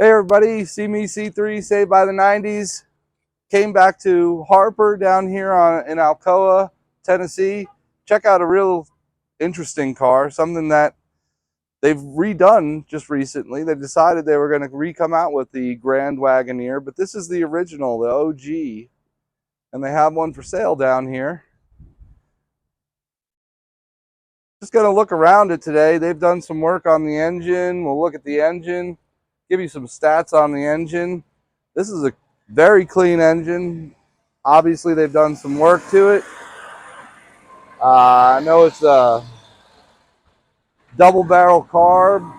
Hey everybody, see me C3 Saved by the 90s. Came back to Harper down here in Alcoa, Tennessee. Check out a real interesting car, something that they've redone just recently. They decided they were going to re-come out with the Grand Wagoneer, but this is the original, the OG, and they have one for sale down here. Just going to look around it today. They've done some work on the engine. We'll look at the engine, give you some stats on the engine. This is a very clean engine. Obviously, they've done some work to it. I know it's a double barrel carb,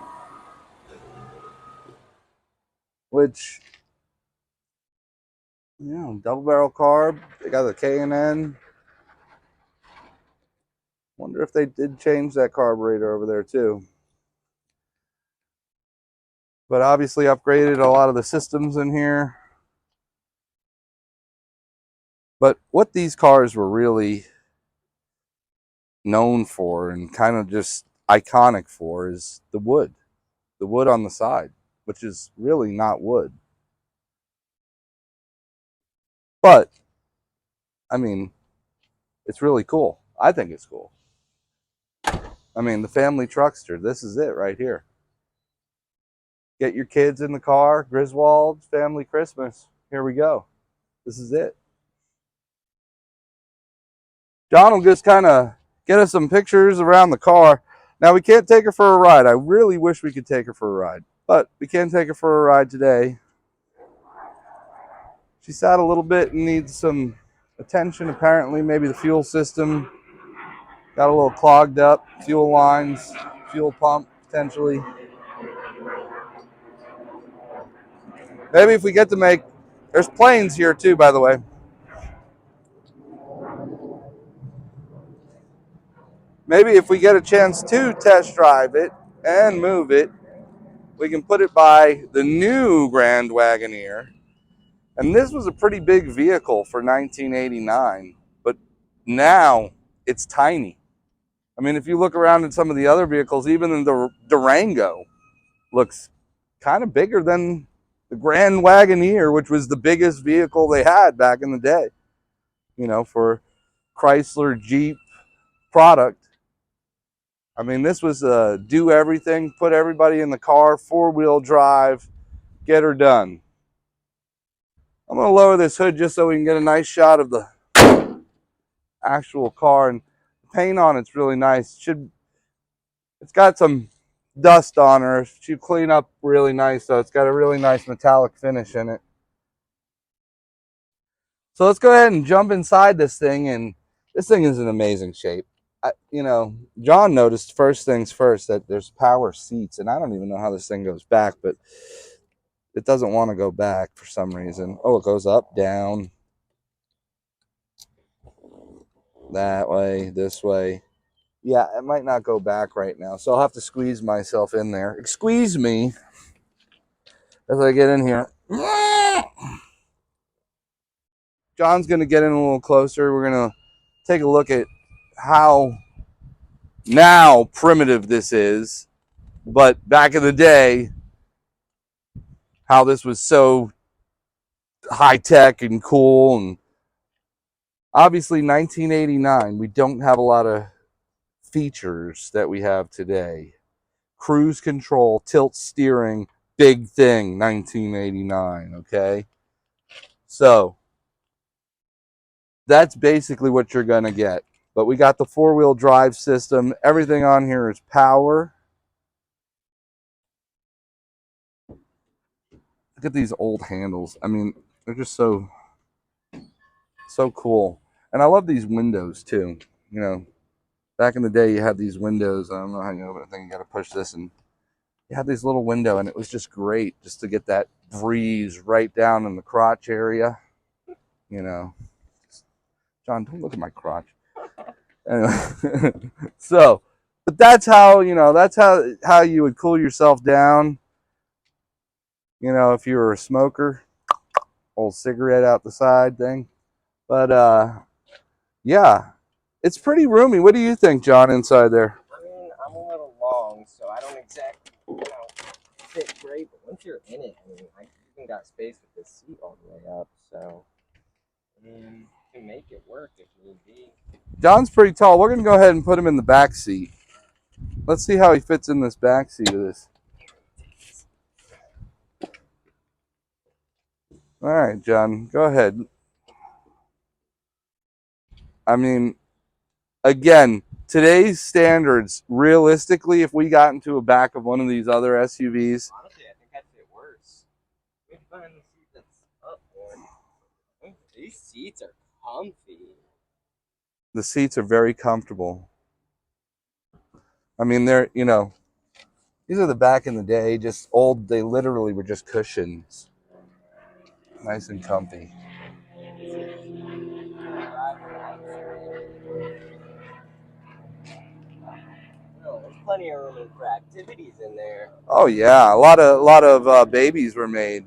which, double barrel carb. They got the K&N. Wonder if they did change that carburetor over there too. But obviously upgraded a lot of the systems in here. But what these cars were really known for and kind of just iconic for is the wood on the side, which is really not wood. But, I mean, it's really cool. I think it's cool. I mean, the family truckster, this is it right here. Get your kids in the car, Griswold's Family Christmas. Here we go. This is it. John will just kind of get us some pictures around the car. Now, we can't take her for a ride. I really wish we could take her for a ride, but we can take her for a ride today. She sat a little bit and needs some attention, apparently. Maybe the fuel system got a little clogged up. Fuel lines, fuel pump, potentially. Maybe if we get to make... There's planes here too, by the way. Maybe if we get a chance to test drive it and move it, we can put it by the new Grand Wagoneer. And this was a pretty big vehicle for 1989, but now it's tiny. I mean, if you look around at some of the other vehicles, even the Durango looks kind of bigger than the Grand Wagoneer, which was the biggest vehicle they had back in the day, for Chrysler Jeep product. I mean, this was do everything, put everybody in the car, four-wheel drive, get her done. I'm going to lower this hood just so we can get a nice shot of the actual car. And the paint on it's really nice. It's got some dust on her. Should clean up really nice, though. It's got a really nice metallic finish in it. So let's go ahead and jump inside this thing, and this thing is in amazing shape. John noticed first things first that there's power seats, and I don't even know how this thing goes back, but it doesn't want to go back for some reason. Oh, it goes up, down, that way, this way. Yeah, it might not go back right now, so I'll have to squeeze myself in there. Squeeze me as I get in here. John's going to get in a little closer. We're going to take a look at how now primitive this is, but back in the day, how this was so high-tech and cool. And obviously 1989, we don't have a lot of features that we have today. Cruise control, tilt steering, big thing, 1989, okay? So that's basically what you're going to get. But we got the four-wheel drive system. Everything on here is power. Look at these old handles. I mean, they're just so cool. And I love these windows too. Back in the day, you had these windows. I don't know how you open it. I think you got to push this, and you had this little window, and it was just great just to get that breeze right down in the crotch area. John, don't look at my crotch. Anyway, but that's how, that's how you would cool yourself down. If you were a smoker, old cigarette out the side thing. But yeah, it's pretty roomy. What do you think, John, inside there? I mean, I'm a little long, so I don't exactly fit great. But once once you're in it, I mean, I even got space with this seat all the way up, so I mean, you can make it work if need be. John's pretty tall. We're gonna go ahead and put him in the back seat. Let's see how he fits in this back seat of this. All right, John, go ahead. I mean, again, today's standards, realistically, if we got into a back of one of these other SUVs, Honestly, I think I'd fit worse. We can find the seat that's up more. These seats are comfy. the seats are very comfortable. I mean, they're, you know, these are the back in the day, just old, they literally were just cushions. Nice and comfy. No, there's plenty of room for activities in there. Oh yeah, a lot of babies were made,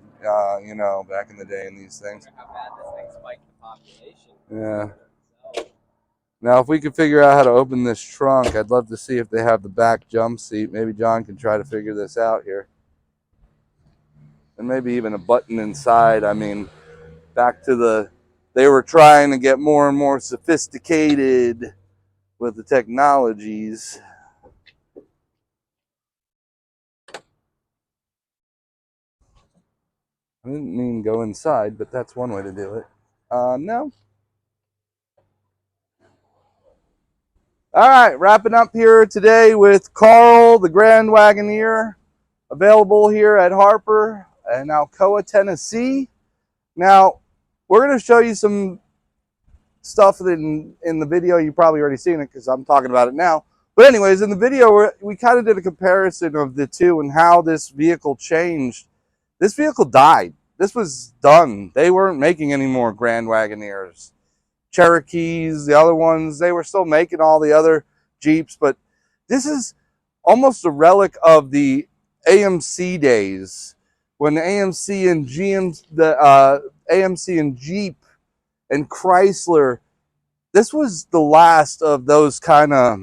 you know, back in the day in these things. How bad this thing spiked the population. Yeah. Now, if we could figure out how to open this trunk, I'd love to see if they have the back jump seat. Maybe John can try to figure this out here. And maybe even a button inside. I mean, back to the, they were trying to get more and more sophisticated with the technologies. I didn't mean go inside, but that's one way to do it. No. All right, wrapping up here today with Carl, the Grand Wagoneer, available here at Harper in Alcoa, Tennessee. Now, we're going to show you some stuff that in the video. You've probably already seen it because I'm talking about it now. But anyways, in the video, we kind of did a comparison of the two and how this vehicle changed. This vehicle died. This was done. They weren't making any more Grand Wagoneers. Cherokees, the other ones, they were still making all the other Jeeps, but this is almost a relic of the AMC days when the AMC and AMC and Jeep and Chrysler, this was the last of those kind of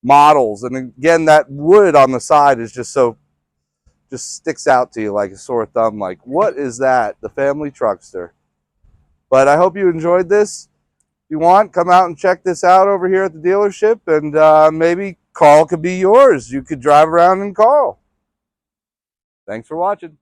models. And again, that wood on the side is just sticks out to you like a sore thumb. Like, what is that? The family truckster. But I hope you enjoyed this. If you want, come out and check this out over here at the dealership, and maybe Carl could be yours. You could drive around in Carl. Thanks for watching.